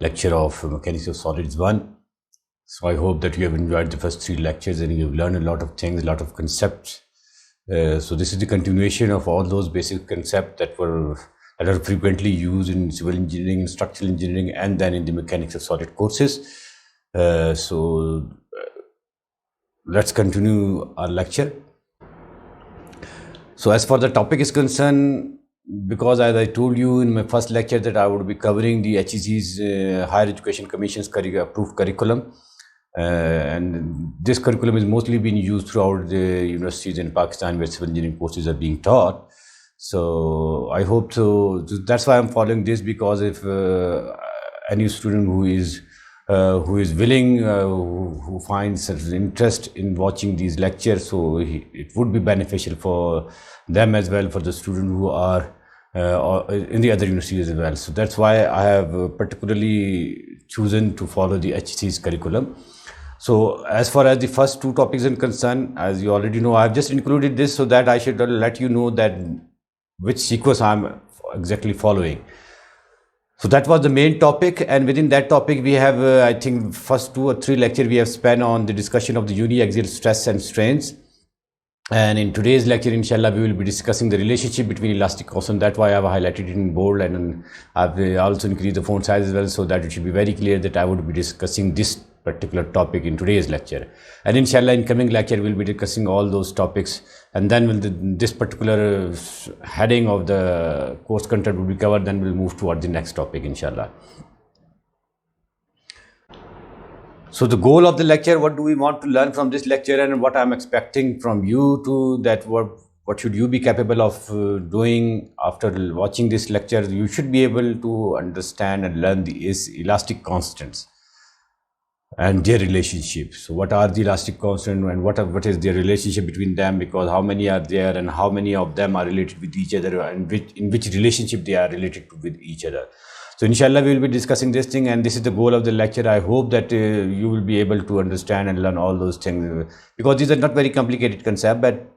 lecture of Mechanics of Solids 1. So I hope that you have enjoyed the first 3 lectures and you have learned a lot of things, a lot of concepts. So this is the continuation of all those basic concepts that are frequently used in civil engineering, structural engineering, and then in the Mechanics of Solid courses. Let's continue our lecture. So as far the topic is concerned, because as I told you in my first lecture that I would be covering the HEC's Higher Education Commission's approved curriculum, and this curriculum is mostly being used throughout the universities in Pakistan where civil engineering courses are being taught. So I hope so. That's why I'm following this, because if any student who is willing, who finds an interest in watching these lectures, so it would be beneficial for them as well, for the students who are in the other universities as well. So that's why I have particularly chosen to follow the HEC's curriculum. So as far as the first 2 topics are concerned, as you already know, I have just included this so that I should let you know that which sequence I am exactly following. So that was the main topic, and within that topic we have, I think, first 2 or 3 lectures we have spent on the discussion of the uniaxial stress and strains. And in today's lecture, inshallah, we will be discussing the relationship between elastic constant. That's why I have highlighted it in bold, and I've also increased the font size as well, so that it should be very clear that I would be discussing this particular topic in today's lecture. And inshallah, in coming lecture, we'll be discussing all those topics, and then this particular heading of the course content will be covered. Then we'll move toward the next topic, inshallah. So the goal of the lecture, what do we want to learn from this lecture, and what I'm expecting from you to that, what should you be capable of doing after watching this lecture? You should be able to understand and learn the elastic constants and their relationship. So what are the elastic constants, and what is their relationship between them, because how many are there and how many of them are related with each other, and in which relationship they are related to with each other. So inshallah, we will be discussing this thing, and this is the goal of the lecture. I hope that you will be able to understand and learn all those things, because these are not very complicated concepts, but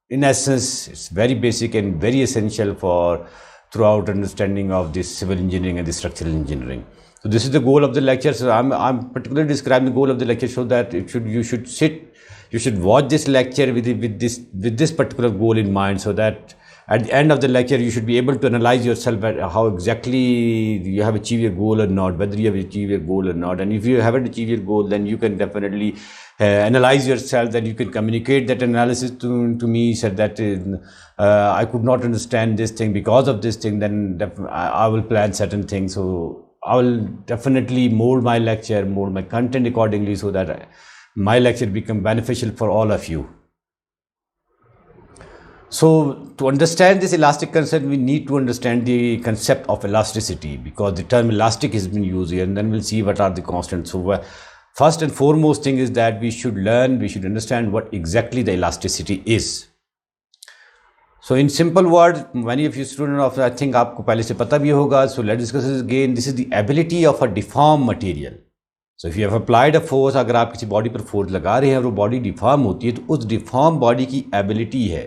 in essence, it's very basic and very essential for throughout understanding of this civil engineering and the structural engineering. So this is the goal of the lecture. So I'm particularly describing the goal of the lecture so that you should watch this lecture with this particular goal in mind, so that at the end of the lecture, you should be able to analyze yourself at how exactly you have achieved your goal or not, whether you have achieved your goal or not. And if you haven't achieved your goal, then you can definitely analyze yourself, that you can communicate that analysis to me, said that I could not understand this thing because of this thing, then I will plan certain things. So I will definitely mold my lecture, mold my content accordingly, so that my lecture become beneficial for all of you. So to understand this elastic concept, we need to understand the concept of elasticity, because the term elastic has been used here, and then we'll see what are the constants. So first and foremost thing is that we should understand what exactly the elasticity is. So in simple words, many of you students of, I think आपको पहले से पता भी होगा, so let's discuss this again. This is the ability of a deformed material. So if you have applied a force, अगर आप किसी body पर फोर्स लगा रहे हैं और वो बॉडी डिफॉर्म होती है, तो उस डिफॉर्म बॉडी की एबिलिटी है,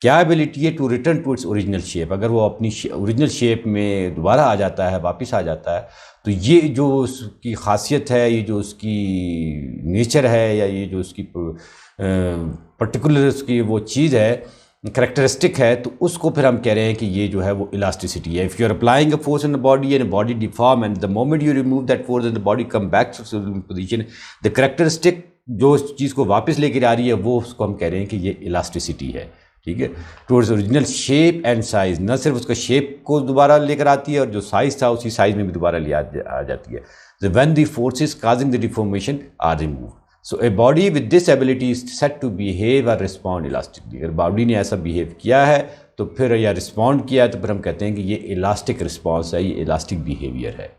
क्या एबिलिटी है, to return to its original shape. अगर वो अपनी ओरिजिनल शेप में दोबारा आ जाता है, वापस आ जाता है, तो ये जो उसकी खासियत है, ये जो उसकी नेचर है, या ये जो उसकी पर्टिकुलर उसकी वो चीज़ है, करेक्टरिस्टिक है, तो उसको फिर हम कह रहे हैं कि ये जो है वो इलास्टिसिटी है। If you are applying a force in the body and body deform, and the moment you remove that force and the body come back to position, the characteristic जो उस चीज़ को वापस लेकर आ रही है, वो उसको हम कह रहे हैं कि ये इलास्टिसिटी है। ठीक है, towards original shape and size, न सिर्फ उसका शेप को दोबारा लेकर आती है, और जो साइज था उसी साइज में भी दोबारा ले आ जाती है। So when the forces causing the deformation are removed, so a body with this ability is said to behave or respond elastically. अगर बॉडी ने ऐसा बिहेव किया है तो फिर, या रिस्पॉन्ड किया है, तो फिर हम कहते हैं कि ये इलास्टिक रिस्पॉन्स है, ये इलास्टिक बिहेवियर है।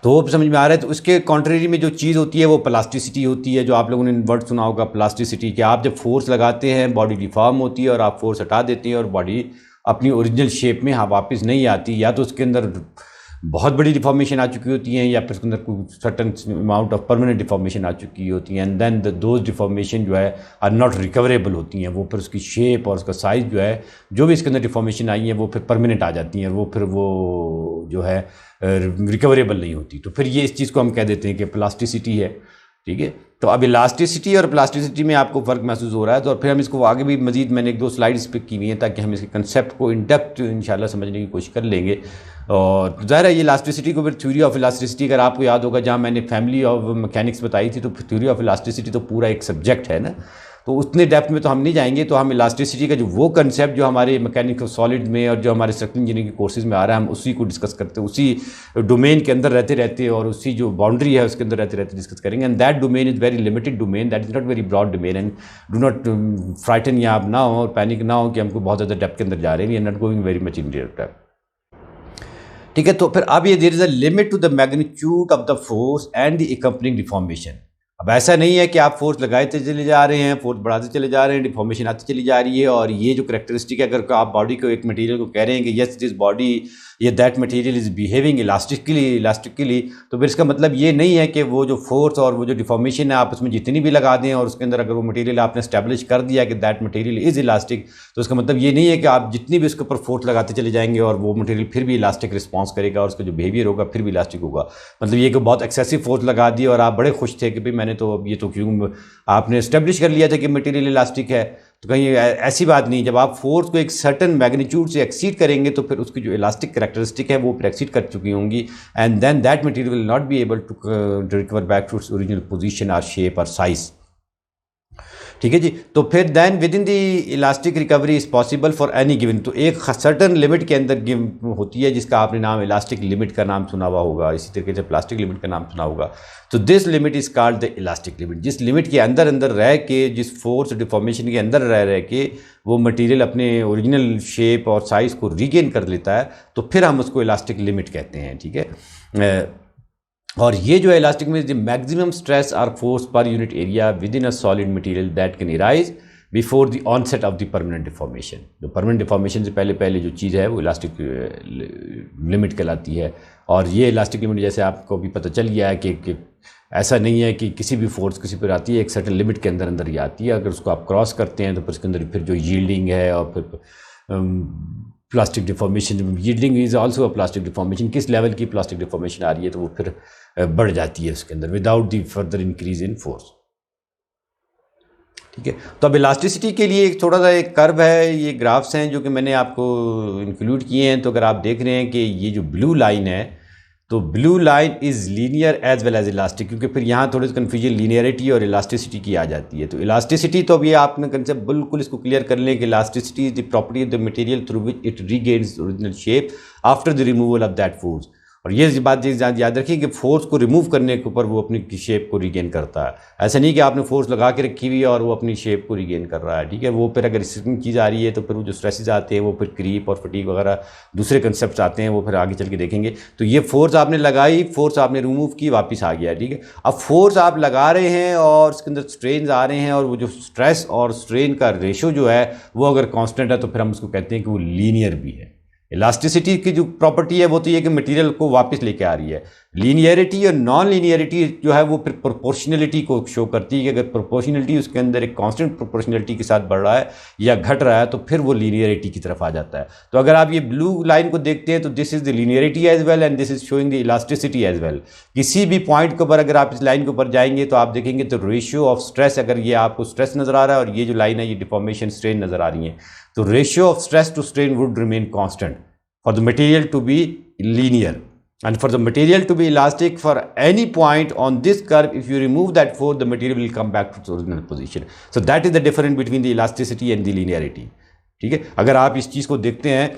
तो वो समझ में आ रहा है। तो उसके कॉन्ट्रेरी में जो चीज़ होती है वो प्लास्टिसिटी होती है, जो आप लोगों ने वर्ड सुना होगा प्लास्टिसिटी, कि आप जब फोर्स लगाते हैं बॉडी डिफॉर्म होती है, और आप फोर्स हटा देते हैं और बॉडी अपनी ओरिजिनल शेप में वापस नहीं आती, या तो उसके अंदर बहुत बड़ी डिफॉर्मेशन आ चुकी होती हैं या फिर उसके अंदर कोई certain amount of permanent deformation आ चुकी होती हैं, एंड देन दोज डिफॉर्मेशन जो है आर नॉट रिकवरेबल होती हैं। वो फिर उसकी शेप और उसका साइज़ जो है, जो भी इसके अंदर डिफॉर्मेशन आई है वो फिर परमानेंट आ जाती हैं, वो फिर वो जो है रिकवरेबल नहीं होती। तो फिर ये इस चीज़ को हम कह देते हैं कि प्लास्टिसिटी है, ठीक है। तो अब इलास्टिसिटी और प्लास्टिसिटी में आपको फ़र्क महसूस हो रहा है, तो फिर हम इसको आगे भी मज़ीद मैंने 1-2 स्लाइड्स पे की हुई हैं ताकि हम इसके कंसेप्ट को इन डेप्थ इंशाल्लाह समझने की कोशिश कर लेंगे। और ज़ाहिर है ये इलास्टिसिटी को फिर थ्योरी ऑफ इलास्टिसिटी, अगर आपको याद होगा जहाँ मैंने फैमिली ऑफ मैकेनिक्स बताई थी, तो थ्योरी ऑफ इलास्टिसिटी तो पूरा एक सब्जेक्ट है ना, तो उतने डेप्थ में तो हम नहीं जाएंगे। तो हम इलास्टिसिटी का जो वो कंसेप्ट जो हमारे मैकेनिक्स ऑफ सॉलिड में और जो हमारे स्ट्रक्चरल इंजीनियरिंग के कोर्सेज में आ रहा है, हम उसी को डिस्कस करते हैं, उसी डोमेन के अंदर रहते रहते और उसी जो बाउंड्री है उसके अंदर रहते रहते डिस्कस करेंगे। And that domain is very limited domain, that is not very broad domain, and do not frighten या आप ना हो और पैनिक ना हो कि हमको बहुत ज़्यादा डेप्थ के अंदर जा रहे हैं, we are not going very much in depth, ठीक है। तो फिर अब ये there is a limit to the magnitude of the force and the accompanying deformation. अब ऐसा नहीं है कि आप फोर्स लगाते चले जा रहे हैं, फोर्स बढ़ाते चले जा रहे हैं, डिफॉर्मेशन आती चली जा रही है, और ये जो करेक्टरिस्टिक है, अगर आप बॉडी को एक मटेरियल को कह रहे हैं कि यस दिस बॉडी या that material is behaving elastically, तो फिर इसका मतलब ये नहीं है कि वो जो फोर्स और वो जो डिफॉर्मेशन है आप उसमें जितनी भी लगा दें और उसके अंदर अगर वो मटेरियल आपने स्टैब्लिश कर दिया कि दैट मटेरियल इज़ इलास्टिक, तो उसका मतलब ये नहीं है कि आप जितनी भी उसके ऊपर फोर्स लगाते चले जाएंगे और वो मटेरियल फिर भी इलास्टिक रिस्पॉन्स करेगा और उसका जो बिहेवियर होगा फिर भी इलास्टिक होगा। मतलब ये कि बहुत एक्सेसिव फोर्स लगा दी और आप बड़े खुश थे कि भाई मैंने तो ये तो क्यों आपने स्टैब्लिश कर लिया था कि मटेरियल इलास्टिक है, तो कहीं ऐसी बात नहीं। जब आप फोर्स को एक सर्टन मैग्नीट्यूड से एक्सीड करेंगे तो फिर उसकी जो इलास्टिक कैरेक्टरिस्टिक है वो फिर एक्सीड कर चुकी होंगी, and then that material will not be able to recover back to its original position और शेप और साइज, ठीक है जी। तो फिर then within the elastic recovery is possible for any given, तो एक सर्टन लिमिट के अंदर होती है जिसका आपने नाम इलास्टिक लिमिट का नाम सुना हुआ होगा, इसी तरीके से प्लास्टिक लिमिट का नाम सुना होगा। तो this limit is called the elastic limit, जिस लिमिट के अंदर अंदर रह के, जिस फोर्स डिफॉर्मेशन के अंदर रह के वो मटेरियल अपने ओरिजिनल शेप और साइज़ को रीगेन कर लेता है, तो फिर हम उसको इलास्टिक लिमिट कहते हैं, ठीक है। और ये जो है इलास्टिक में मैक्सिमम स्ट्रेस और force per unit area within a solid material that can arise before the onset of the permanent deformation. जो परमानेंट डिफॉर्मेशन से पहले जो चीज़ है वो इलास्टिक लिमिट कहलाती है। और ये इलास्टिक लिमिट जैसे आपको भी पता चल गया है कि ऐसा नहीं है कि किसी भी फोर्स किसी पर आती है, एक सर्टेन लिमिट के अंदर अंदर ही आती है। अगर उसको आप क्रॉस करते हैं तो फिर उसके अंदर फिर जो यील्डिंग है और फिर plastic deformation, yielding is also a plastic deformation, किस लेवल की प्लास्टिक डिफॉर्मेशन आ रही है तो वो फिर बढ़ जाती है उसके अंदर without the further increase in force, ठीक है। तो अब इलास्टिसिटी के लिए एक थोड़ा सा एक कर्व है, ये ग्राफ्स हैं जो कि मैंने आपको इंक्लूड किए हैं। तो अगर आप देख रहे हैं कि ये जो ब्लू लाइन है, तो blue line is linear as well as elastic, क्योंकि फिर यहाँ थोड़ी सी कन्फ्यूजन लीनियरिटी और इलास्टिसिटी की आ जाती है। तो इलास्टिसिटी तो अब ये आपने कंसेप्ट बिल्कुल इसको क्लियर कर लें कि elasticity is the property of the material through which it regains original shape after the removal of that force. और ये बात याद रखिए कि फोर्स को रिमूव करने के ऊपर वो अपनी शेप को रिगेन करता है। ऐसा नहीं कि आपने फोर्स लगा के रखी हुई है और वो अपनी शेप को रिगेन कर रहा है, ठीक है। वो फिर अगर स्ट्रेचिंग चीज़ आ रही है तो फिर वो जो स्ट्रेसेस आते हैं वो फिर क्रीप और फटीग वगैरह दूसरे कंसेप्ट आते हैं, वो फिर आगे चल के देखेंगे। तो ये फोर्स आपने लगाई, फोर्स आपने रिमूव की, वापस आ गया, ठीक है। अब फोर्स आप लगा रहे हैं और उसके अंदर स्ट्रेन आ रहे हैं और वो जो स्ट्रेस और स्ट्रेन का रेशो जो है वो अगर कांस्टेंट है तो फिर हम उसको कहते हैं कि वो लीनियर भी है। इलास्टिसिटी की जो प्रॉपर्टी है वो तो ये कि मटेरियल को वापस लेके आ रही है। लीनियरिटी और नॉन लीनियरिटी जो है वो फिर प्रोपोर्शनलिटी को शो करती है कि अगर प्रोपोर्शनलिटी उसके अंदर एक कांस्टेंट प्रोपोर्शनलिटी के साथ बढ़ रहा है या घट रहा है तो फिर वो लीनियरिटी की तरफ आ जाता है। तो अगर आप ये ब्लू लाइन को देखते हैं तो this is the linearity as well and this is showing the elasticity as well. किसी भी पॉइंट के ऊपर अगर आप इस लाइन के ऊपर जाएंगे तो आप देखेंगे तो रेशियो ऑफ स्ट्रेस, अगर ये आपको स्ट्रेस नजर आ रहा है और ये जो लाइन है ये डिफॉर्मेशन स्ट्रेन नजर आ रही है, तो ratio of stress to strain would remain constant for the material to be linear, and for the material to be elastic for any point on this curve, if you remove that force the material will come back to its original position. So that is the difference between the elasticity and the linearity, ठीक है। अगर आप इस चीज़ को देखते हैं,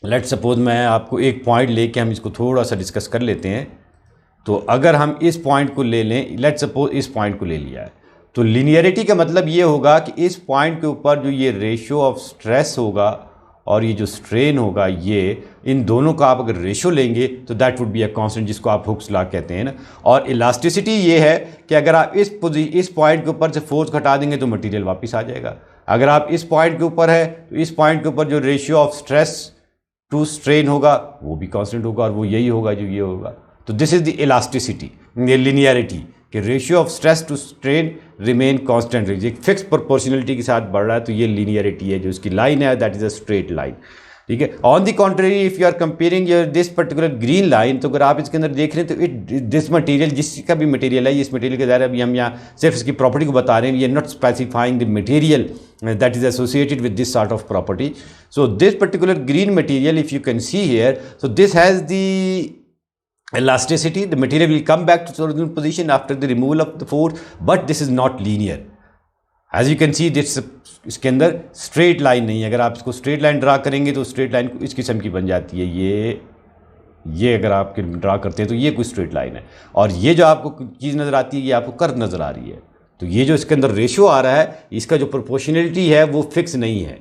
let suppose मैं आपको एक पॉइंट लेके हम इसको थोड़ा सा डिस्कस कर लेते हैं। तो अगर हम इस पॉइंट को ले लें, लेट सपोज इस पॉइंट को ले लिया है, तो लीनियरिटी का मतलब ये होगा कि इस पॉइंट के ऊपर जो ये रेशियो ऑफ स्ट्रेस होगा और ये जो स्ट्रेन होगा, ये इन दोनों का आप अगर रेशो लेंगे तो that would be a constant, जिसको आप हुक्स लॉ कहते हैं ना। और इलास्टिसिटी ये है कि अगर आप इस पॉइंट के ऊपर से फोर्स घटा देंगे तो मटेरियल वापस आ जाएगा। अगर आप इस पॉइंट के ऊपर है तो इस पॉइंट के ऊपर जो ratio of stress to strain होगा वो भी कांस्टेंट होगा और वो यही होगा जो ये होगा। तो this is the elasticity, linearity, कि ratio of stress to strain remain constant, एक फिक्स प्रोपोर्शनलिटी के साथ बढ़ रहा है, तो ये लिनियरिटी है। जो इसकी लाइन है that is a straight line, ठीक है। On the contrary if you are comparing your this particular green line, तो अगर आप इसके अंदर देख रहे हैं तो इट दिस मटेरियल, जिसका भी मटेरियल है, इस मटेरियल के ज़ाहिर अभी हम यहाँ सिर्फ इसकी प्रॉपर्टी को बता रहे हैं, ये not specifying the material that is associated with this sort of property. So this particular green material, if you can see here, so this has the elasticity, the material will come back to its original position after the removal of the force, but this is not linear. As you can see, this इसके अंदर straight line नहीं है। अगर आप इसको straight line draw करेंगे तो straight line इस किस्म की बन जाती है। ये अगर आप ड्रा करते हैं तो ये कोई स्ट्रेट लाइन है, और ये जो आपको चीज़ नज़र आती है ये आपको कर्व नज़र आ रही है। तो ये जो इसके अंदर रेशियो आ रहा है, इसका जो प्रोपोर्शनलिटी है वो फिक्स नहीं है,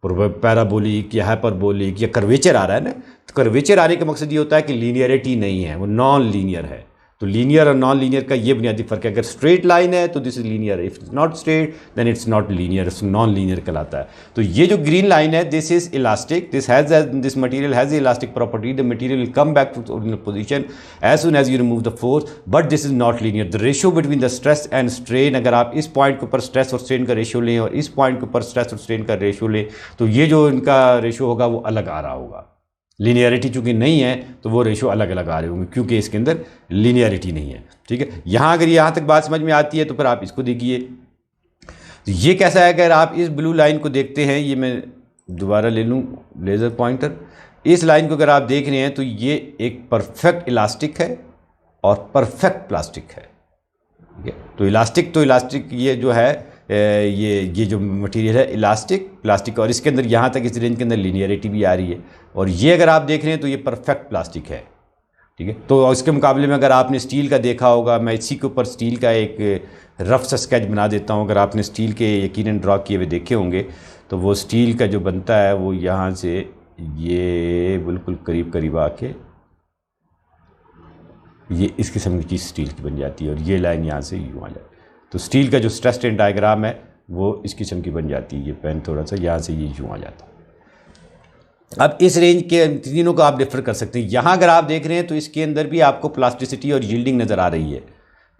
पैराबोलिक या हाइपरबोलिक या कर्वेचर आ रहा है ना। तो कर्वेचर आने का मकसद ये होता है कि लीनियरिटी नहीं है, वो नॉन लीनियर है। तो लीनियर और नॉन लीनियर का ये बुनियादी फर्क है। अगर स्ट्रेट लाइन है तो this is linear, if it's not straight then it's not linear, non linear कहलाता है। तो ये जो ग्रीन लाइन है this is elastic, this material has elastic property, the material will come back to original position as soon as you remove the force, but this is not linear. The ratio between the stress and strain, अगर आप इस point के ऊपर stress और strain का ratio लें और इस पॉइंट के ऊपर स्ट्रेस और स्ट्रेन का रेशियो लें, तो ये जो इनका रेशियो होगा वो अलग आ रहा होगा। लीनियरिटी चूंकि नहीं है तो वो रेशियो अलग अलग आ रहे होंगे, क्योंकि इसके अंदर लीनियरिटी नहीं है, ठीक है। यहाँ अगर यहाँ तक बात समझ में आती है तो फिर आप इसको देखिए। तो ये कैसा है, अगर आप इस ब्लू लाइन को देखते हैं, ये मैं दोबारा ले लूँ लेज़र पॉइंटर, इस लाइन को अगर आप देख रहे हैं तो ये एक परफेक्ट इलास्टिक है और परफेक्ट प्लास्टिक है, ठीक है। तो इलास्टिक ये जो है ये जो मटेरियल है इलास्टिक प्लास्टिक, और इसके अंदर यहाँ तक इस रेंज के अंदर लीनियरिटी भी आ रही है। और ये अगर आप देख रहे हैं तो ये परफेक्ट प्लास्टिक है, ठीक है। तो इसके मुकाबले में अगर आपने स्टील का देखा होगा, मैं इसी के ऊपर स्टील का एक रफ सा स्केच बना देता हूँ। अगर आपने स्टील के यकीनन ड्रॉ किए हुए देखे होंगे तो वो स्टील का जो बनता है वो यहाँ से ये बिल्कुल करीब करीब आके ये इस किस्म की चीज़ स्टील की बन जाती है, और ये लाइन यहाँ से यूँ आ जाती है। तो स्टील का जो स्ट्रेस स्ट्रेन डायग्राम है वो इस किस्म की बन जाती है। ये पेन थोड़ा सा यहाँ से ये यूँ आ जाता है। अब इस रेंज के तीनों को आप डिफर कर सकते हैं। यहाँ अगर आप देख रहे हैं तो इसके अंदर भी आपको प्लास्टिसिटी और यील्डिंग नज़र आ रही है,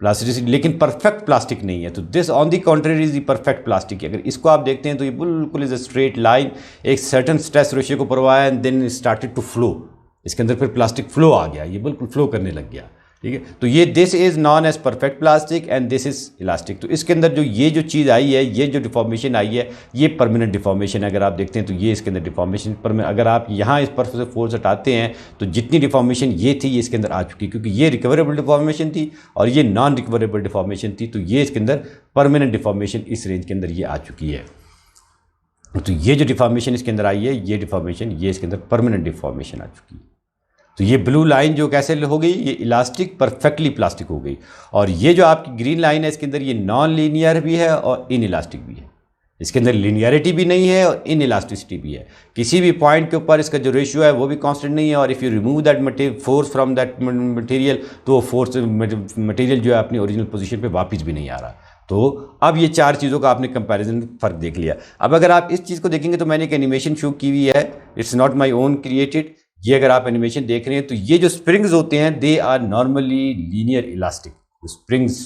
प्लास्टिसिटी, लेकिन परफेक्ट प्लास्टिक नहीं है। तो this on the contrary is the perfect plastic. अगर इसको आप देखते हैं तो ये बिल्कुल इज अ स्ट्रेट लाइन, एक सर्टन स्ट्रेस रेशियो को परवाया and then started to flow. इसके अंदर फिर प्लास्टिक फ्लो आ गया, ये बिल्कुल फ्लो करने लग गया, ठीक है। तो ये this is non as perfect plastic and this is elastic. तो इसके अंदर ये जो चीज़ आई है, ये जो डिफॉर्मेशन आई है, ये परमानेंट डिफॉर्मेशन है। अगर आप देखते हैं तो ये इसके अंदर डिफॉर्मेशन पर, अगर आप यहाँ इस पर से फोर्स हटाते हैं तो जितनी डिफॉर्मेशन ये थी ये इसके अंदर आ चुकी, क्योंकि ये रिकवरेबल डिफॉर्मेशन थी और ये नॉन रिकवरेबल डिफॉर्मेशन थी। तो ये इसके अंदर परमानेंट डिफॉर्मेशन इस रेंज के अंदर ये आ चुकी है। तो ये जो डिफॉर्मेशन इसके अंदर आई है, ये डिफॉर्मेशन ये इसके अंदर परमानेंट डिफॉर्मेशन आ चुकी है। तो ये ब्लू लाइन जो कैसे हो गई, ये इलास्टिक परफेक्टली प्लास्टिक हो गई। और ये जो आपकी ग्रीन लाइन है इसके अंदर ये नॉन लीनियर भी है और इन इलास्टिक भी है। इसके अंदर लीनियरिटी भी नहीं है और इन इलास्टिसिटी भी है। किसी भी पॉइंट के ऊपर इसका जो रेशियो है वो भी कांस्टेंट नहीं है, और if you remove that force from that material तो वो फोर्स मटेरियल जो है अपनी ओरिजिनल पोजीशन पे वापस भी नहीं आ रहा। तो अब ये चार चीज़ों का आपने कंपैरिजन फ़र्क देख लिया। अब अगर आप इस चीज़ को देखेंगे तो मैंने एक एनिमेशन शो की हुई है, it's not my own created. ये अगर आप एनिमेशन देख रहे हैं तो ये जो स्प्रिंग्स होते हैं they are normally linear elastic. Springs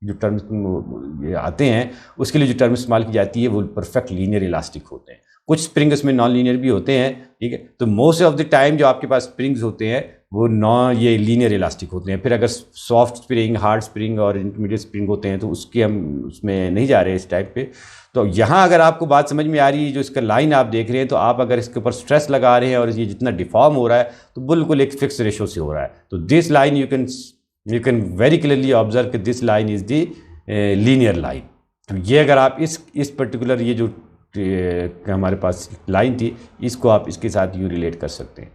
जो टर्म ये आते हैं उसके लिए जो टर्म इस्तेमाल की जाती है वो परफेक्ट लीनियर इलास्टिक होते हैं। कुछ स्प्रिंग्स में नॉन लीनियर भी होते हैं, ठीक है। तो मोस्ट ऑफ द टाइम जो आपके पास स्प्रिंग्स होते हैं वो ये लीनियर इलास्टिक होते हैं। फिर अगर सॉफ्ट स्प्रिंग, हार्ड स्प्रिंग और इंटरमीडिएट स्प्रिंग होते हैं तो उसके हम उसमें नहीं जा रहे इस टाइप पे। तो यहाँ अगर आपको बात समझ में आ रही है, जो इसका लाइन आप देख रहे हैं, तो आप अगर इसके ऊपर स्ट्रेस लगा रहे हैं और ये जितना डिफॉर्म हो रहा है तो बिल्कुल एक फिक्स रेशो से हो रहा है। तो this line you can very clearly observe कि this line is the linear line. तो ये अगर आप इस पर्टिकुलर ये जो हमारे पास लाइन थी इसको आप इसके साथ यूँ रिलेट कर सकते हैं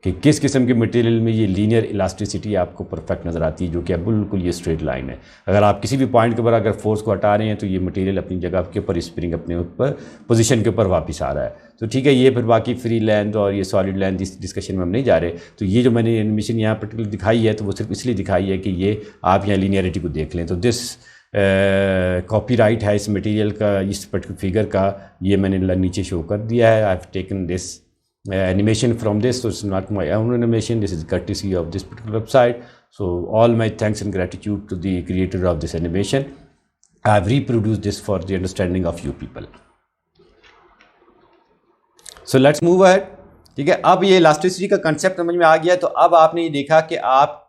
कि किस किस्म के मटेरियल में ये लीनियर इलास्टिसिटी आपको परफेक्ट नज़र आती है, जो कि बिल्कुल ये स्ट्रेट लाइन है। अगर आप किसी भी पॉइंट के ऊपर अगर फोर्स को हटा रहे हैं तो ये मटेरियल अपनी जगह के ऊपर, स्प्रिंग अपने ऊपर पोजीशन के ऊपर वापस आ रहा है। तो ठीक है, ये फिर बाकी फ्री लेंथ और ये सॉलिड लेंथ इस डिस्कशन में हम नहीं जा रहे। तो ये जो मैंने एनिमेशन यहाँ पर्टिकुलर दिखाई है तो वो सिर्फ इसलिए दिखाई है कि ये आप यहाँ लीनियरिटी को देख लें। तो दिस कॉपीराइट है इस मटेरियल का, इस पर्टिकुलर फिगर का, ये मैंने नीचे शो कर दिया है। I have taken this animation from this, so it's not my own animation, this is courtesy of this particular website. So all my thanks and gratitude to the creator of this animation. I have reproduced this for the understanding of you people. So let's move ahead. ठीक है, अब ये elasticity का concept समझ में आ गया, तो अब आपने ये देखा कि आप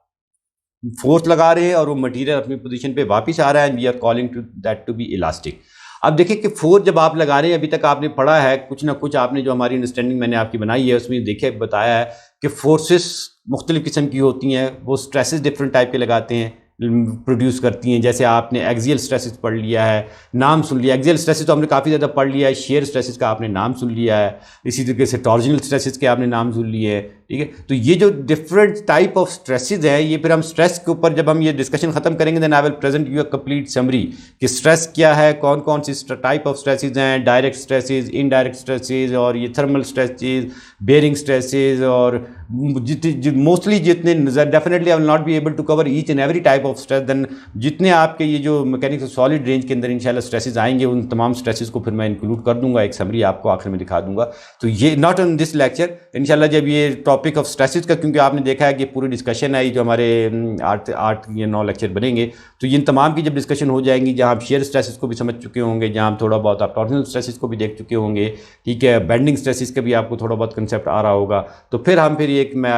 फोर्स लगा रहे हैं और वो मटेरियल अपनी पोजीशन पे वापस आ रहा है, and we are calling to that to be elastic. अब देखिए कि फोर्स जब आप लगा रहे हैं, अभी तक आपने पढ़ा है कुछ ना कुछ, आपने जो हमारी अंडरस्टैंडिंग मैंने आपकी बनाई है उसमें देखिए बताया है कि फोर्सेस मुख्तलिफ किस्म की होती हैं, वो स्ट्रेसेस डिफरेंट टाइप के लगाते हैं, प्रोड्यूस करती हैं। जैसे आपने एक्सियल स्ट्रेसेस पढ़ लिया है, नाम सुन लिया, एक्सियल स्ट्रेसेस तो हमने काफ़ी ज़्यादा पढ़ लिया है, शेयर स्ट्रेसेस का आपने नाम सुन लिया है, इसी तरीके से टॉर्जनल स्ट्रेसेस के आपने नाम सुन लिए हैं। ठीक है, तो ये जो डिफरेंट टाइप ऑफ स्ट्रेसेस हैं, ये फिर हम स्ट्रेस के ऊपर जब हम ये डिस्कशन खत्म करेंगे, then I will present you a complete summary कि स्ट्रेस क्या है, कौन कौन सी टाइप ऑफ स्ट्रेसेस हैं, डायरेक्ट स्ट्रेसेस, इनडायरेक्ट स्ट्रेसेस, और ये थर्मल स्ट्रेसेस, बेयरिंग स्ट्रेसेस, और मोस्टली जितने definitely I will not be able to cover each and every type of stress, then जितने आपके ये जो मैकेनिक्स सॉलिड रेंज के अंदर इंशाल्लाह स्ट्रेसेस आएंगे, उन तमाम स्ट्रेसेस को फिर मैं इंक्लूड कर दूंगा, एक समरी आपको आखिर में दिखा दूंगा। तो ये नॉट ऑन दिस लेक्चर, इंशाल्लाह जब ये टॉपिक ऑफ स्ट्रेसेस का, क्योंकि आपने देखा है कि पूरी डिस्कशन है जो हमारे 8 या 9 लेक्चर बनेंगे, तो इन तमाम की जब डिस्कशन हो जाएंगी, जहाँ आप शेयर स्ट्रेसेस को भी समझ चुके होंगे, जहाँ आप थोड़ा बहुत आप टॉर्जनल स्ट्रेसेस को भी देख चुके होंगे, ठीक है, बेंडिंग स्ट्रेसेस का भी आपको थोड़ा बहुत कंसेप्ट आ रहा होगा, तो फिर हम फिर एक मैं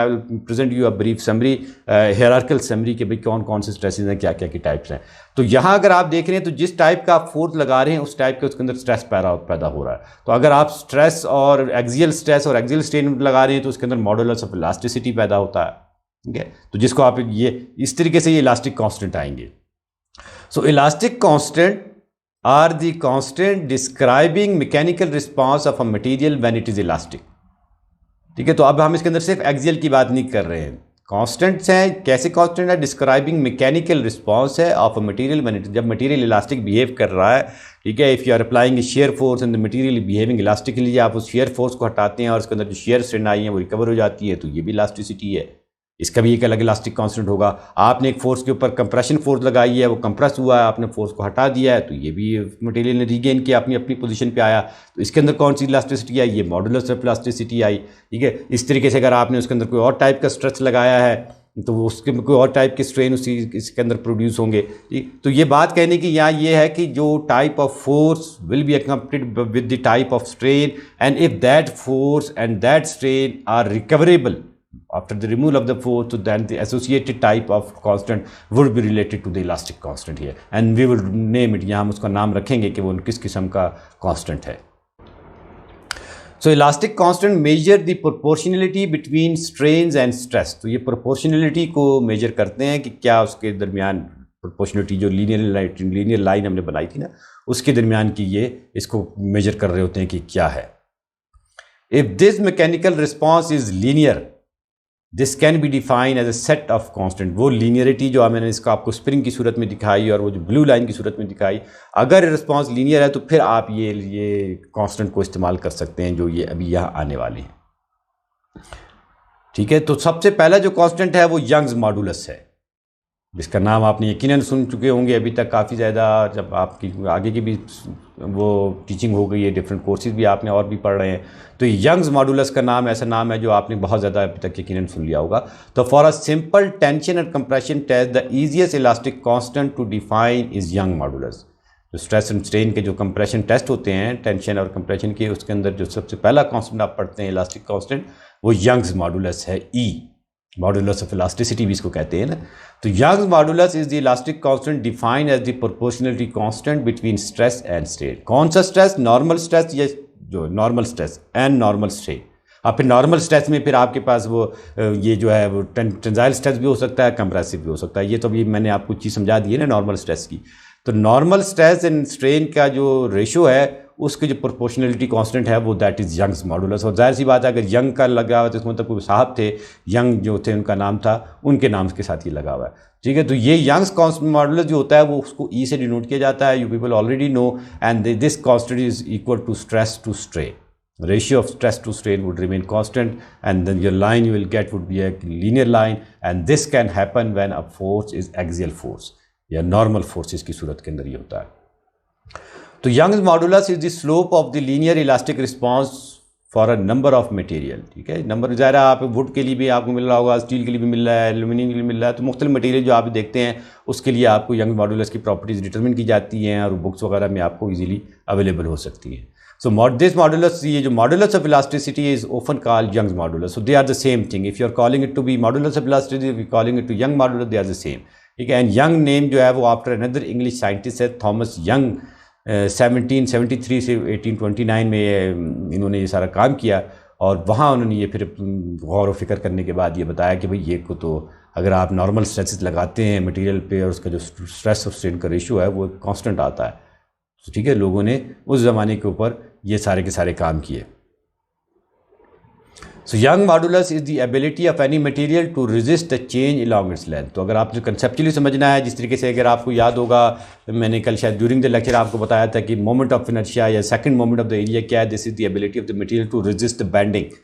present you a brief summary, hierarchical summary के भाई कौन कौन से स्ट्रेसेस हैं, क्या क्या की टाइप्स हैं। तो यहाँ अगर आप देख रहे हैं तो जिस टाइप का आप फोर्स लगा रहे हैं उस टाइप के उसके अंदर स्ट्रेस पैदा हो रहा है। तो अगर आप स्ट्रेस और एक्सियल स्ट्रेस और एक्सियल स्ट्रेन लगा रहे हैं तो उसके अंदर मॉडुलस ऑफ इलास्टिसिटी पैदा होता है। ठीक है, तो जिसको आप ये इस तरीके से ये इलास्टिक कांस्टेंट आएंगे। So elastic constant are the constant describing mechanical response of a material when it is elastic. ठीक है, तो अब हम इसके अंदर सिर्फ एक्सियल की बात नहीं कर रहे हैं, कांस्टेंट्स हैं। कैसे कांस्टेंट है? डिस्क्राइबिंग मैकेनिकल रिस्पॉन्स है of a material when it, जब मटेरियल इलास्टिक बिहेव कर रहा है। ठीक है, if you are applying a shear force and the material behaving elastically, आप उस शेयर फोर्स को हटाते हैं और उसके अंदर जो शेयर स्ट्रेन आई है वो रिकवर हो जाती है, तो ये भी इलास्टिसिटी है। इसका भी एक अलग इलास्टिक कांस्टेंट होगा। आपने एक फोर्स के ऊपर कंप्रेशन फोर्स लगाई है, वो कंप्रेस हुआ है, आपने फोर्स को हटा दिया है, तो ये भी मटेरियल ने रीगेन किया, अपनी अपनी पोजीशन पे आया, तो इसके अंदर कौन सी इलास्टिसिटी आई? ये मॉडुलस ऑफ इलास्टिसिटी आई। ठीक है, इस तरीके से अगर आपने उसके अंदर कोई और टाइप का स्ट्रेस लगाया है तो वो उसके कोई और टाइप के स्ट्रेन उसी इसके अंदर प्रोड्यूस होंगे। ठीक, तो ये बात कहने की यहाँ ये है कि जो type of force will be accompanied with the type of strain, and if that force and that strain are recoverable after the removal of the force, so then the associated type of constant would be related to the elastic constant here, and we will name it, यहाँ हम उसका नाम रखेंगे कि वो किस किस्म का constant है। So elastic constant measure the proportionality between strains and stress। तो ये proportionality को measure करते हैं कि क्या उसके दरमियान proportionality जो linear line हमने बनाई थी ना, उसके दरमियान की ये इसको measure कर रहे होते हैं कि क्या है। If this mechanical response is linear, this can be define as a set of constant. वो लीनियरिटी जो मैंने इसको आपको स्प्रिंग की सूरत में दिखाई और वो जो ब्लू लाइन की सूरत में दिखाई, अगर रिस्पॉन्स लीनियर है तो फिर आप ये कॉन्स्टेंट को इस्तेमाल कर सकते हैं जो ये अभी यहाँ आने वाले हैं। ठीक है, तो सबसे पहला जो कॉन्स्टेंट है वो यंग्स मॉडुलस है, जिसका नाम आपने यकीनन सुन चुके होंगे अभी तक काफ़ी ज़्यादा, जब आपकी आगे की भी वो टीचिंग हो गई है, डिफरेंट कोर्सेज भी आपने और भी पढ़ रहे हैं, तो यंग्स मॉडुलस का नाम ऐसा नाम है जो आपने बहुत ज़्यादा अभी तक यकीनन सुन लिया होगा। तो for a simple tension and compression test the easiest elastic constant to define is Young modulus. जो स्ट्रेस एंड स्ट्रेन के जो कंप्रेशन टेस्ट होते हैं टेंशन और कंप्रेशन के, उसके अंदर जो सबसे पहला कांस्टेंट आप पढ़ते हैं इलास्टिक कांस्टेंट, वो यंग्स मॉडुलस है, ई मॉडुलस ऑफ इलास्टिसिटी भी इसको कहते हैं ना। तो Young's modulus is the elastic constant defined as the proportionality constant between stress and strain. कौन सा स्ट्रेस? नॉर्मल स्ट्रेस या जो normal stress and normal strain. अब फिर नॉर्मल स्ट्रेस में फिर आपके पास वो ये जो है वो टेंसाइल स्ट्रेस भी हो सकता है, कंप्रेसिव भी हो सकता है। ये तो अभी मैंने आपको चीज़ समझा दी है ना नॉर्मल स्ट्रेस की। तो नॉर्मल स्ट्रेस एंड स्ट्रेन का जो रेशो है उसकी जो प्रोपोर्शनलिटी कांस्टेंट है वो दैट इज़ यंग्स मॉडुलस। और जाहिर सी बात है अगर यंग का लगा हुआ है तो इसका मतलब कोई साहब थे, यंग जो थे उनका नाम था, उनके नाम के साथ ये लगा हुआ है। ठीक है, तो ये यंग्स कांस्टेंट मॉडुलस जो होता है वो उसको ई से डिनोट किया जाता है, you people already know, and this constant is equal to stress to strain. Ratio of stress to strain would remain constant, and then your line you will get would be a linear line, and this can happen when a force is axial force या normal forces की सूरत के अंदर ये होता है। तो Young's modulus is the slope of the linear elastic response for a number of material, ठीक है। नंबर ज़ाहिर आप वुड के लिए भी आपको मिल रहा होगा, स्टील के लिए भी मिल रहा है, एल्यूमिनियम के लिए मिल रहा है, तो मुख्तलिफ मटेरियल जो आप देखते हैं उसके लिए आपको यंग मॉडुलस की प्रॉपर्टीज़ डिटरमिन की जाती हैं और बुक्स वगैरह में आपको ईजिली अवेलेबल हो सकती हैं। So this modulus, ये जो modulus of elasticity is often called Young's modulus. So they are the same thing. If you are calling it to be modulus of elasticity, if you are calling it to Young modulus, they are the same. ठीक है। And young name जो है वो after another English scientist है Thomas young, 1773 से 1829 में इन्होंने ये सारा काम किया और वहाँ उन्होंने ये फिर गौर व फिक्र करने के बाद ये बताया कि भाई ये को तो अगर आप नॉर्मल स्ट्रेसेस लगाते हैं मटेरियल पे और उसका जो स्ट्रेस और स्ट्रेन का रेशियो है वो कांस्टेंट आता है। तो ठीक है, लोगों ने उस ज़माने के ऊपर ये सारे के सारे काम किए। So Young modulus is the ability of any material to resist the change along its length. तो अगर आपने कंसेप्चुअली समझना है, जिस तरीके से अगर आपको याद होगा मैंने कल शायद ड्यूरिंग द लेक्चर आपको बताया था कि मोमेंट ऑफ इनर्शिया या second moment of the area क्या है, this is the ability of the material to resist the bending.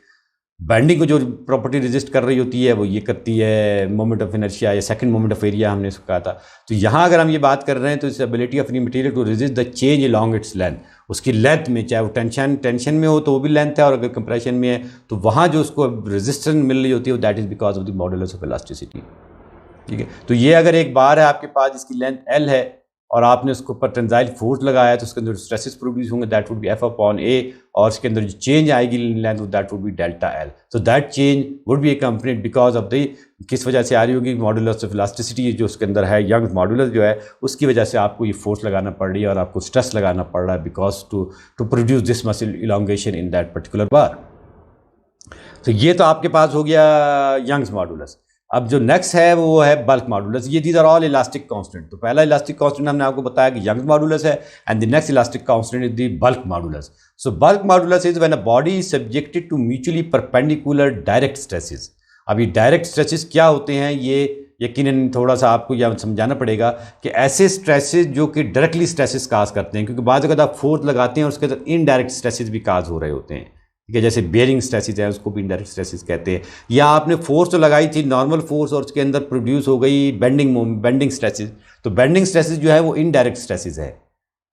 Bending को जो प्रॉपर्टी रेजिस्ट कर रही होती है वो ये करती है मोमेंट ऑफ इनर्शिया या सेकंड मोमेंट ऑफ एरिया हमने इसको कहा था। तो यहाँ अगर हम ये बात कर रहे हैं तो इस ability of any material to resist the change along its length, उसकी लेंथ में, चाहे वो टेंशन में हो तो वो भी लेंथ है और अगर कंप्रेशन में है तो वहाँ जो उसको रेजिस्टेंस मिल रही होती है that is because of the modulus of elasticity. ठीक है, तो ये अगर एक बार है आपके पास जिसकी लेंथ एल है और आपने उसके ऊपर टेंसाइल फोर्स लगाया तो उसके अंदर स्ट्रेसेस प्रोड्यूस होंगे, that would be F upon A, और इसके अंदर जो चेंज आएगी length that would be delta L. So that change would be accompanied because of the, किस वजह से आ रही होगी, मॉडुलस ऑफ इलास्टिसिटी जो उसके अंदर है, यंग मॉडुलस जो है उसकी वजह से आपको ये फोर्स लगाना पड़ रही है और आपको स्ट्रेस लगाना पड़ रहा है because to produce this muscle elongation in that particular bar. तो ये तो आपके पास हो गया यंग्स मॉडुलस। अब जो नेक्स्ट है वो है बल्क मॉडुलस। ये these are all elastic constant. तो पहला इलास्टिक कांस्टेंट हमने आपको बताया कि यंग्स मॉडुलस है and the next elastic constant is the bulk modulus. So bulk modulus is when a body is subjected to mutually perpendicular direct stresses. अब ये direct stresses क्या होते हैं ये यकीनन थोड़ा सा आपको यह समझाना पड़ेगा कि ऐसे स्ट्रेसेस जो कि डायरेक्टली स्ट्रेसेस काज करते हैं, क्योंकि बाद अगर आप फोर्स लगाते हैं और उसके अंदर इनडायरेक्ट स्ट्रेसेस भी काज हो रहे होते हैं। ठीक है, जैसे बेयरिंग स्ट्रेसेस है उसको भी इनडायरेक्ट स्ट्रेसेस कहते हैं। या आपने फोर्स तो लगाई थी नॉर्मल फोर्स और उसके अंदर प्रोड्यूस हो गई बेंडिंग स्ट्रेसेस, तो बेंडिंग स्ट्रेसेस जो है वो इनडायरेक्ट स्ट्रेसेस है।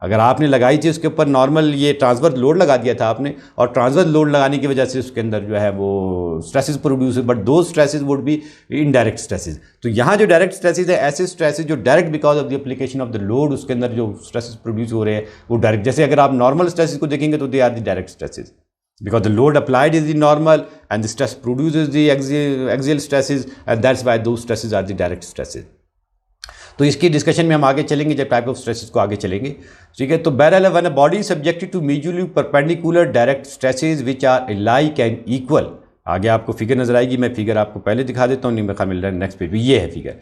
अगर आपने लगाई थी उसके ऊपर नॉर्मल ये ट्रांसवर्स लोड लगा दिया था आपने और ट्रांसवर्स लोड लगाने की वजह से उसके अंदर जो है वो स्ट्रेसेस प्रोड्यूस है, बट दो stresses would be indirect stresses. तो यहाँ जो डायरेक्ट स्ट्रेसेस है ऐसे स्ट्रेसेस जो direct because of the application of the load उसके अंदर जो स्ट्रेसेस प्रोड्यूस हो रहे हैं वो डायरेक्ट, जैसे अगर आप नॉर्मल स्ट्रेसेस को देखेंगे तो they are the direct stresses because the load applied is the normal and the stress produces the axial stresses and that's why those stresses are the direct stresses. तो इसकी discussion में हम आगे चलेंगे जब टाइप ऑफ स्ट्रेसेस को आगे चलेंगे। ठीक है, तो बहरहाल when a body is subjected to mutually perpendicular direct stresses which are alike and equal. आगे आपको फिगर नजर आएगी, मैं फिगर आपको पहले दिखा देता हूँ, नहीं मेरा मिल रहा है नेक्स्ट पेज पे, ये है फिगर।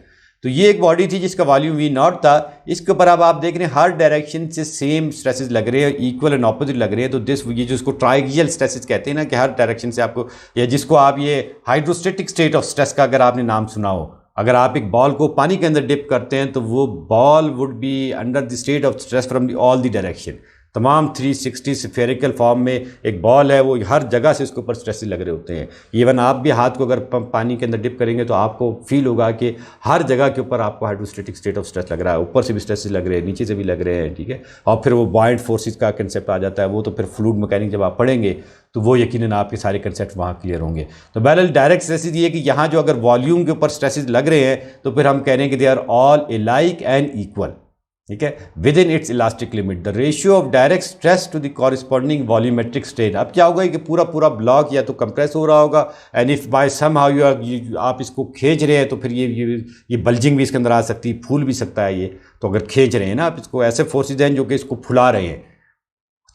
तो ये एक बॉडी थी जिसका वॉल्यूम वी नॉट था, इसके ऊपर अब आप देख रहे हैं हर डायरेक्शन से सेम स्ट्रेसेस लग रहे हैं, इक्वल एंड ऑपोजिट लग रहे हैं। तो दिस ये जो इसको ट्राइगियल स्ट्रेसेस कहते हैं ना कि हर डायरेक्शन से आपको, या जिसको आप ये हाइड्रोस्टेटिक स्टेट ऑफ स्ट्रेस का अगर आपने नाम सुना हो, अगर आप एक बॉल को पानी के अंदर डिप करते हैं तो वो ball would be under the state of stress from all the direction. तमाम 360 स्फेरिकल फॉर्म में एक बॉल है, वो हर जगह से उसके ऊपर स्ट्रेसेस लग रहे होते हैं। इवन आप भी हाथ को अगर पानी के अंदर डिप करेंगे तो आपको फील होगा कि हर जगह के ऊपर आपको हाइड्रोस्टेटिक स्टेट ऑफ स्ट्रेस लग रहा है, ऊपर से भी स्ट्रेसेस लग रहे हैं, नीचे से भी लग रहे हैं। ठीक है, और फिर वो बॉयंट फोर्सेस का कंसेप्ट आ जाता है, वो तो फिर फ्लूइड मैकेनिक जब आप पढ़ेंगे तो वो यकीनन आपके सारे कंसेप्ट वहाँ क्लियर होंगे। तो बहरहाल डायरेक्ट स्ट्रेसेस ये कि यहाँ जो अगर वॉल्यूम के ऊपर स्ट्रेसेस लग रहे हैं तो फिर हम कह रहे हैं कि they are all alike and equal. ठीक है, within its elastic limit the ratio of direct stress to the corresponding volumetric strain. अब क्या होगा कि पूरा ब्लॉक या तो कंप्रेस हो रहा होगा and if by somehow आप इसको खींच रहे हैं तो फिर ये बल्जिंग भी इसके अंदर आ सकती है, फूल भी सकता है ये। तो अगर खींच रहे हैं ना आप इसको, ऐसे फोर्सेज हैं जो कि इसको फुला रहे हैं,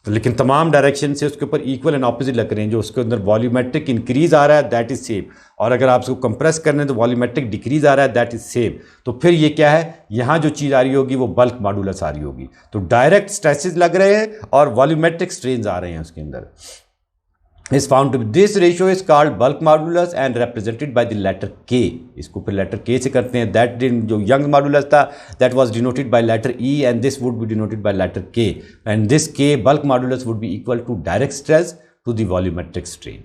तो लेकिन तमाम डायरेक्शन से उसके ऊपर इक्वल एंड ऑपोजिट लग रहे हैं। जो उसके अंदर वॉल्यूमेट्रिक इंक्रीज आ रहा है दैट इज सेम, और अगर आप उसको कंप्रेस कर रहे हैं तो वॉल्यूमेट्रिक डिक्रीज आ रहा है दैट इज सेम। तो फिर ये क्या है, यहाँ जो चीज़ आ रही होगी वो बल्क मॉडुलस आ रही होगी। तो डायरेक्ट स्ट्रेसेस लग रहे हैं और वॉल्यूमेट्रिक स्ट्रेन्स आ रहे हैं उसके अंदर। is found to be, this ratio is called bulk modulus and represented by the letter K. इसको फिर letter K से करते हैं। that जो young modulus था that was denoted by letter E and this would be denoted by letter K, and this K bulk modulus would be equal to direct stress to the volumetric strain.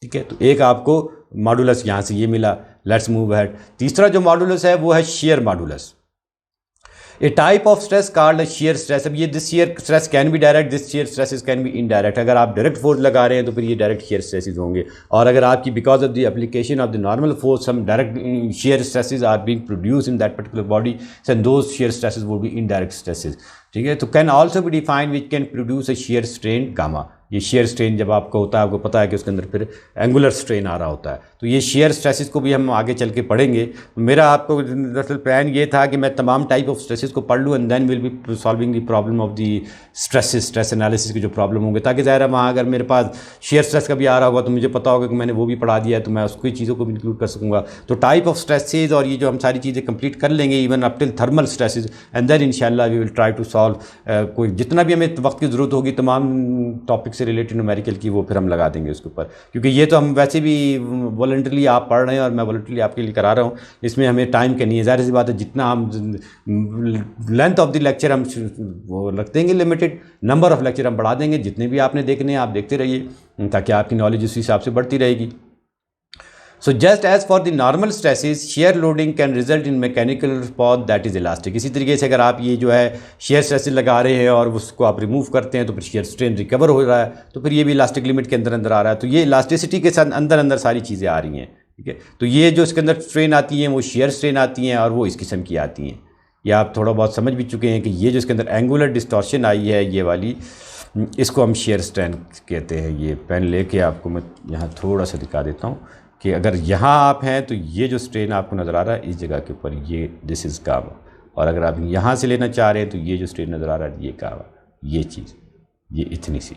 ठीक है, तो एक आपको modulus यहाँ से ये मिला। Let's move ahead. तीसरा जो मॉडुलस है वो है share modulus. A type of stress called shear stress. अब ये this shear stress can be direct, this shear stresses can be indirect. अगर आप डायरेक्ट फोर्स लगा रहे हैं तो फिर ये डायरेक्ट शेयर स्ट्रेसेस होंगे, और अगर आपकी because of the application of the normal force some direct shear stresses are being produce in that particular body, and those shear stresses would be indirect stresses. ठीक है, तो can also be defined which can produce a shear strain gamma. ये shear strain जब आपको होता है, आपको पता है कि उसके अंदर फिर एंगुलर स्ट्रेन आ रहा होता है, तो ये शेयर स्ट्रेसेस को भी हम आगे चल के पढ़ेंगे। मेरा आपको दरअसल प्लान ये था कि मैं तमाम टाइप ऑफ स्ट्रेसेस को पढ़ लूँ and then will be solving the problem of the stresses, stress analysis के जो प्रॉब्लम होंगे, ताकि ज़ाहिर है वहाँ अगर मेरे पास शेयर स्ट्रेस का भी आ रहा होगा तो मुझे पता होगा कि मैंने वो भी पढ़ा दिया है, तो मैं उसकी चीज़ों को भी इंक्लूड कर सकूँगा। तो टाइप ऑफ स्ट्रेसेस और ये जो हम सारी चीज़ें कंप्लीट कर लेंगे even up till thermal stresses, and then इंशाल्लाह we will try to solve कोई जितना भी हमें वक्त की ज़रूरत होगी तमाम टॉपिक से रिलेटेड न्यूमेरिकल की, वो फिर हम लगा देंगे उसके ऊपर, क्योंकि ये तो हम वैसे भी वॉलंटरली आप पढ़ रहे हैं और मैं वॉलंटरली आपके लिए करा रहा हूँ, इसमें हमें टाइम का नहीं है। ज़ाहिर सी बात है जितना हम लेंथ ऑफ द लेक्चर हम वो रख देंगे लिमिटेड, नंबर ऑफ लेक्चर हम बढ़ा देंगे, जितने भी आपने देखने हैं आप देखते रहिए ताकि आपकी नॉलेज उस हिसाब से बढ़ती रहेगी। So just as for the normal stresses, shear loading can result in mechanical response that is elastic। इसी तरीके से अगर आप ये जो है shear stresses लगा रहे हैं और उसको आप रिमूव करते हैं तो फिर shear strain रिकवर हो रहा है, तो फिर ये भी इलास्टिक लिमिट के अंदर अंदर आ रहा है। तो ये इलास्टिसिटी के साथ अंदर अंदर सारी चीज़ें आ रही हैं, ठीक है। तो ये जो इसके अंदर स्ट्रेन आती हैं वो shear strain आती हैं और वो इस किस्म की आती हैं। ये आप थोड़ा बहुत समझ भी चुके हैं कि ये जो इसके अंदर एंगुलर डिस्टॉर्शन आई है ये वाली, इसको हम shear strain कहते हैं। ये पेन लेके आपको मैं यहाँ थोड़ा सा दिखा देता हूँ कि अगर यहाँ आप हैं तो ये जो स्ट्रेन आपको नज़र आ रहा है इस जगह के ऊपर, ये दिस इज़ गामा, और अगर आप यहाँ से लेना चाह रहे हैं तो ये जो स्ट्रेन नज़र आ रहा है ये गामा, ये चीज़, ये इतनी सी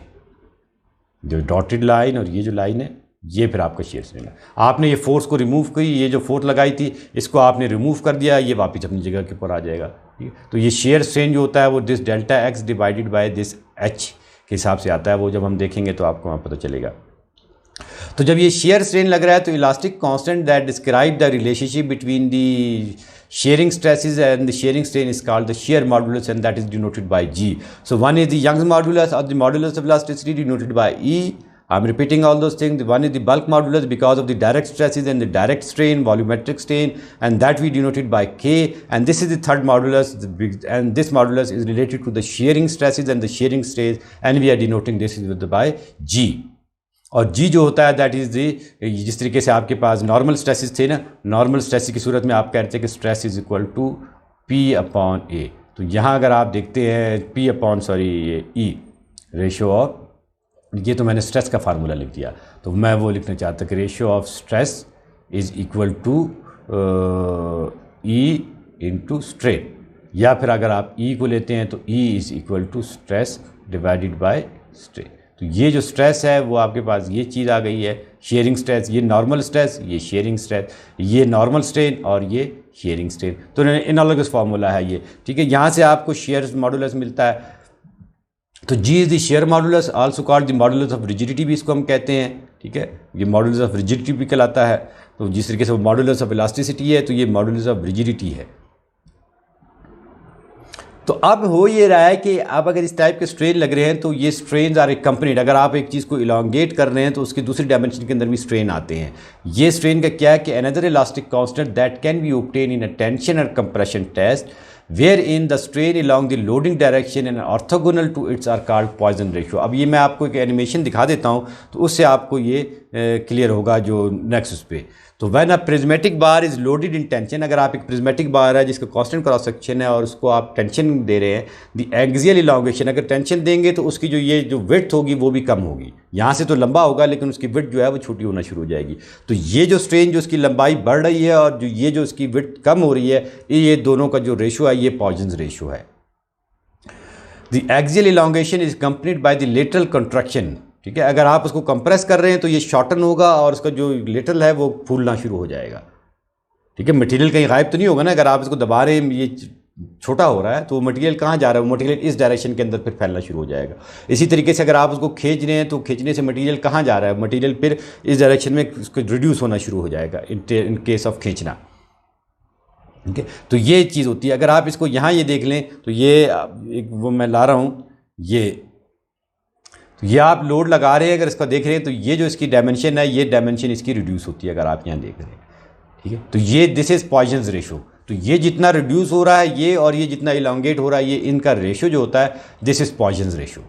जो डॉटेड लाइन और ये जो लाइन है ये फिर आपका शेयर स्ट्रेन है। आपने ये फोर्स को रिमूव की, ये जो फोर्स लगाई थी इसको आपने रिमूव कर दिया, ये वापस अपनी जगह के ऊपर आ जाएगा, ठीक है। तो ये शेयर स्ट्रेन जो होता है वो this delta x divided by this H के हिसाब से आता है, वो जब हम देखेंगे तो आपको वहाँ पता चलेगा। तो जब ये शेयर स्ट्रेन लग रहा है तो elastic constant that describe the relationship between the shearing stresses and the shearing strain is called the shear modulus, and that is denoted by G. So one is the Young's modulus or the modulus of elasticity denoted by E. I'm repeating all those things. One is the bulk modulus because of the direct stresses and the direct strain, volumetric strain, and that we denoted by K. And this is the third modulus, and this modulus is related to the shearing stresses and the shearing strains, and we are denoting this with by G. और जी जो होता है that is the, जिस तरीके से आपके पास normal stresses थे ना, नॉर्मल स्ट्रेस की सूरत में आप कहते हैं कि stress is equal to P upon A. तो यहाँ अगर आप देखते हैं पी अपॉन ये ई रेशियो ऑफ, ये तो मैंने स्ट्रेस का फार्मूला लिख दिया, तो मैं वो लिखना चाहता कि ratio of stress is equal to E into strain, या फिर अगर आप ई को लेते हैं तो E is equal to stress divided by strain. तो ये जो स्ट्रेस है वो आपके पास ये चीज़ आ गई है, शेयरिंग स्ट्रेस, ये नॉर्मल स्ट्रेस, ये शेयरिंग स्ट्रेस, ये नॉर्मल स्ट्रेन और ये शेयरिंग स्ट्रेन। तो एनालॉगस फार्मूला है ये, ठीक है। यहाँ से आपको शेयर मॉडुलस मिलता है, तो G is the shear modulus, also called the modulus of rigidity भी इसको हम कहते हैं, ठीक है। ये मॉडुलस ऑफ रिजिडिटी भी कहलाता है। तो जिस तरीके से मॉडुलस ऑफ इलास्टिसिटी है तो ये मॉडुलस ऑफ रिजिडिटी है। तो अब हो ये रहा है कि अब अगर इस टाइप के स्ट्रेन लग रहे हैं तो ये स्ट्रेन आर कंपनीड, अगर आप एक चीज़ को इलांगेट कर रहे हैं तो उसकी दूसरी डायमेंशन के अंदर भी स्ट्रेन आते हैं। ये स्ट्रेन का क्या है कि another elastic constant that can be obtain in a tension और compression test where in the strain along the loading direction and orthogonal to its are called Poisson ratio. अब ये मैं आपको एक एनिमेशन दिखा देता हूँ तो उससे आपको ये क्लियर होगा जो नेक्स्ट उस पर। तो when a prismatic bar is loaded in tension, अगर आप एक प्रिज्मेटिक बार है जिसका कांस्टेंट क्रॉस सेक्शन है और उसको आप टेंशन दे रहे हैं, द एक्सियल इलांगेशन, अगर टेंशन देंगे तो उसकी जो विड्थ होगी वो भी कम होगी। यहाँ से तो लंबा होगा लेकिन उसकी विड्थ जो है वो छोटी होना शुरू हो जाएगी। तो ये जो स्ट्रेन जो उसकी लंबाई बढ़ रही है और जो उसकी विड्थ कम हो रही है, ये दोनों का जो रेशो है ये पॉइजन रेशो है। The axial elongation is accompanied by the lateral contraction, ठीक है। अगर आप उसको कंप्रेस कर रहे हैं तो ये शॉर्टन होगा और उसका जो लेटरल है वो फूलना शुरू हो जाएगा, ठीक है। मटेरियल कहीं गायब तो नहीं होगा ना, अगर आप इसको दबा रहे हैं ये छोटा हो रहा है तो मटेरियल कहाँ जा रहा है, वो मटेरियल इस डायरेक्शन के अंदर फिर फैलना शुरू हो जाएगा। इसी तरीके से अगर आप उसको खींच रहे हैं तो खींचने से मटेरियल कहाँ जा रहा है, मटेरियल फिर इस डायरेक्शन में उसको रिड्यूस होना शुरू हो जाएगा इन केस ऑफ खींचना, ठीक है। तो ये चीज़ होती है। अगर आप इसको यहाँ ये देख लें तो ये एक वो मैं ला रहा हूँ, ये आप लोड लगा रहे हैं, अगर इसका देख रहे हैं तो ये जो इसकी डायमेंशन है ये डायमेंशन इसकी रिड्यूस होती है, अगर आप यहाँ देख रहे हैं, ठीक है। तो ये दिस इज पॉइजन रेशो। तो ये जितना रिड्यूस हो रहा है ये, और ये जितना इलांगेट हो रहा है ये, इनका रेशो जो होता है दिस इज पॉइजन्स रेशो।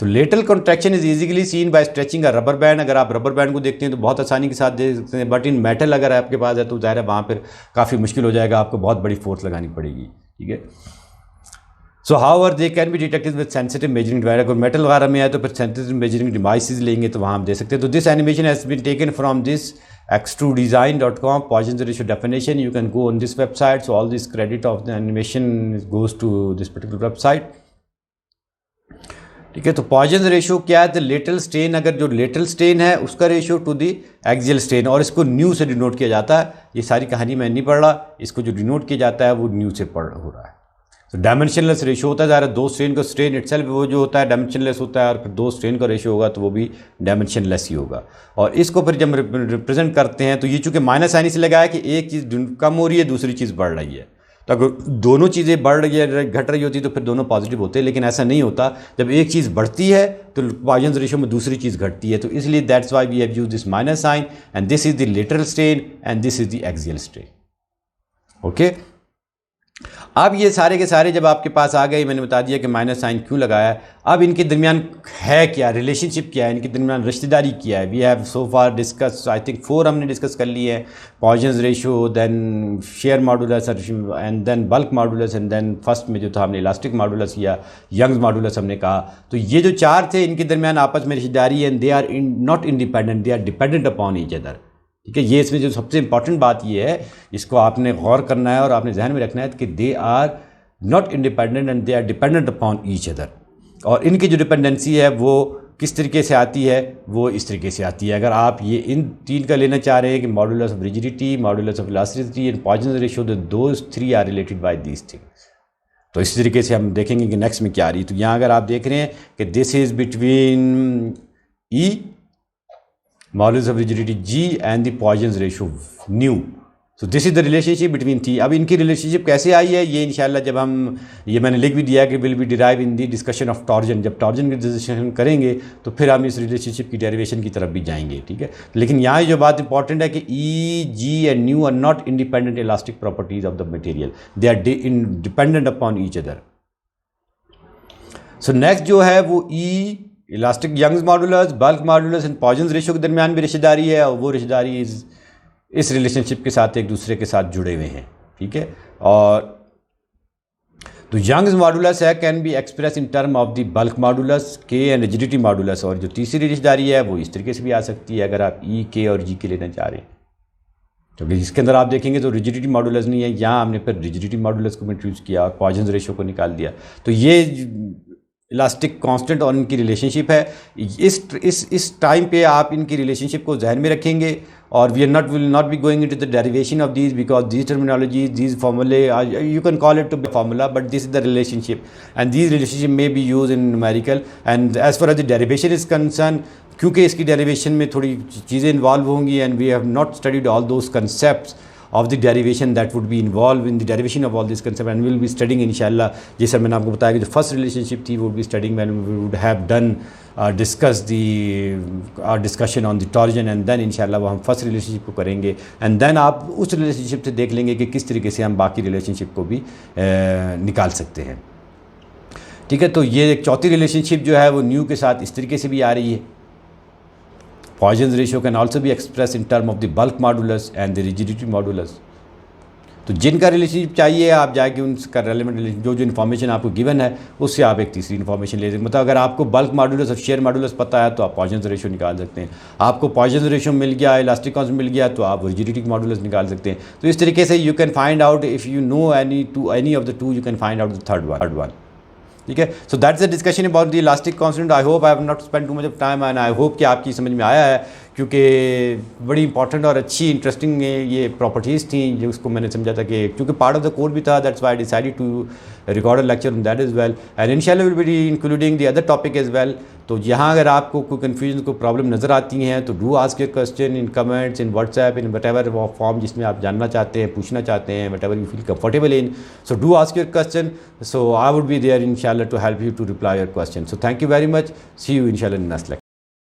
तो lateral contraction is easily seen by stretching a rubber band. अगर आप रबर बैंड को देखते हैं तो बहुत आसानी के साथ देख सकते हैं, बट इन मेटल अगर आपके पास है तो ज़ाहिर है वहाँ पर काफ़ी मुश्किल हो जाएगा, आपको बहुत बड़ी फोर्स लगानी पड़ेगी, ठीक है। सो however they can be detected with sensitive measuring device. अगर मेटल वगैरह में है तो फिर सेंसिटिव मेजरिंग डिवाइसेज लेंगे तो वहाँ हम दे सकते हैं। तो this animation has been taken from this extrudedesign.com Poisson's ratio definition. You can go on this website. So all this credit of the animation goes to this particular website. ठीक है, तो पॉइजन रेशियो क्या है? The lateral strain, अगर जो lateral strain है उसका ratio two the axial strain, और इसको न्यू से डिनोट किया जाता है। ये सारी कहानी मैं नहीं पढ़ रहा, इसको जो डिनोट किया जाता है वो न्यू से हो रहा है। तो डायमेंशनलेस रेशियो होता है, ज़्यादा दो स्ट्रेन का स्ट्रेन इटसेल्फ वो जो होता है डायमेंशनलेस होता है, और फिर दो स्ट्रेन का रेशियो होगा तो वो भी डायमेंशनलेस ही होगा। और इसको फिर जब रिप्रेजेंट करते हैं तो ये चूँकि माइनस साइन से लगा है कि एक चीज़ कम हो रही है, दूसरी चीज़ बढ़ रही है। तो अगर दोनों चीज़ें बढ़ रही है घट रही होती तो फिर दोनों पॉजिटिव होते हैं, लेकिन ऐसा नहीं होता। जब एक चीज़ बढ़ती है तो पॉइजन रेशियो में दूसरी चीज़ घटती है। तो इसलिए that's why we have used this minus sign, and this is the lateral strain and this is the axial strain. Okay, अब ये सारे के सारे जब आपके पास आ गए, मैंने बता दिया कि माइनस साइन क्यों लगाया। अब इनके दरमियान है क्या, रिलेशनशिप क्या है, इनके दरमियान रिश्तेदारी क्या है। We have so far discuss, I think 4 हमने डिस्कस कर लिए है। Poisson's ratio, then shear modulus, and then bulk modulus, and then first में जो था हमने इलास्टिक मॉडुलस या यंग्स मॉडुलस हमने कहा। तो ये जो 4 थे इनके दरमियान आपस में रिश्तेदारी है, and they are not independent, they are dependent upon each other. ठीक है, ये इसमें जो सबसे इंपॉर्टेंट बात ये है, इसको आपने गौर करना है और आपने ध्यान में रखना है कि they are not independent and they are dependent upon each other. और इनकी जो डिपेंडेंसी है वो किस तरीके से आती है, वो इस तरीके से आती है। अगर आप ये इन 3 का लेना चाह रहे हैं कि modulus of rigidity, modulus of elasticity and Poisson ratio, those 3 are related by these things. तो इस तरीके से हम देखेंगे कि नेक्स्ट में क्या आ रही है। तो यहाँ अगर आप देख रहे हैं कि this is between E modulus of rigidity G and the Poisson's ratio nu. So this is the relationship between three. अब इनकी रिलेशनशिप कैसे आई है ये इंशाल्लाह जब हम, ये मैंने लिख भी दिया कि will be derive in the discussion of torsion. जब टॉर्जन की डिस्कशन करेंगे तो फिर हम इस रिलेशनशिप की डेरिवेशन की तरफ भी जाएंगे, ठीक है। लेकिन यहाँ जो बात इंपॉर्टेंट है कि E, G and nu are not independent elastic properties of the material, they are dependent upon each other. So next जो है वो E elastic Young's modulus, bulk modulus and Poisson's ratio के दरमियान भी रिश्तेदारी है, और वो रिश्तेदारी इस रिलेशनशिप के साथ एक दूसरे के साथ जुड़े हुए हैं, ठीक है। और तो यंग्स मॉडुलस है can be express in term of the bulk modulus K and rigidity modulus. और जो तीसरी रिश्तेदारी है वो इस तरीके से भी आ सकती है अगर आप E, K और G के लेना चाह रहे हैं। क्योंकि इसके अंदर आप देखेंगे तो रिजिडिटी मॉडुलस नहीं है, यहाँ हमने फिर रिजिडिटी मॉडुलस को इंट्रोड्यूस किया और पॉइजन्स रेशियो को निकाल दिया। तो ये इलास्टिक कांस्टेंट और इनकी रिलेशनशिप है। इस टाइम पे आप इनकी रिलेशनशिप को ध्यान में रखेंगे, और we will not be going into the derivation of these because these terminology, these फॉर्मूले, you can call it to be formula, but this is the relationship and these relationship may be use in numerical. And as far as the derivation is concern, क्योंकि इसकी derivation में थोड़ी चीज़ें involve होंगी, and we have not studied all those concepts of the derivation that would be involved in the derivation of all these concepts, and we will be studying inshallah। जैसे मैंने आपको बताया कि जो फर्स्ट रिलेशनशिप थी वो would be studying when we would have done discuss the discussion on the torsion, and then inshallah वो हम फर्स्ट रिलेशनशिप को करेंगे, and then आप उस रिलेशनशिप से देख लेंगे कि किस तरीके से हम बाकी रिलेशनशिप को भी निकाल सकते हैं, ठीक है। तो ये एक चौथी रिलेशनशिप जो है वो न्यू के साथ इस तरीके से भी आ रही है। Poisson's ratio can also be expressed in term of the bulk modulus and the rigidity modulus। तो जिनका रिलेशनशिप चाहिए आप जाके उनका रेलेवेंट जो इन्फॉर्मेशन आपको गिवन है उससे आप एक तीसरी इन्फॉर्मेशन ले सकते हैं। मतलब अगर आपको बल्क मॉडुलस और शेयर मॉडुलस पता है तो आप पॉइजन्स रेशियो निकाल सकते हैं। आपको पॉइजन्स रेशियो मिल गया, इलास्टिक कांस्टेंट मिल गया, तो आप रिजिडिटी मॉडुलस निकाल सकते हैं। तो इस तरीके से you can find out, if you know any of the two, you can find out the third one, ठीक है। So that's the discussion about the elastic constant. I hope I have not spend too much of time, and I hope कि आपकी समझ में आया है, क्योंकि बड़ी इंपॉर्टेंट और अच्छी इंटरेस्टिंग ये प्रॉपर्टीज़ थी जो उसको मैंने समझा था कि क्योंकि पार्ट ऑफ द कोर्स भी था, that's why I decided to record a lecture on that is well, and इंशाल्लाह will be including the other topic as well. तो यहाँ अगर आपको कोई कन्फ्यूजन, कोई प्रॉब्लम नज़र आती हैं तो do ask your question in comments, in WhatsApp, in whatever form जिसमें आप जानना चाहते हैं, पूछना चाहते हैं, whatever you feel comfortable in. So do ask your question, so I would be there इंशाल्लाह to help you to reply your question. So thank you very much, see you इंशाल्लाह इन नेक्स्ट लेक्चर।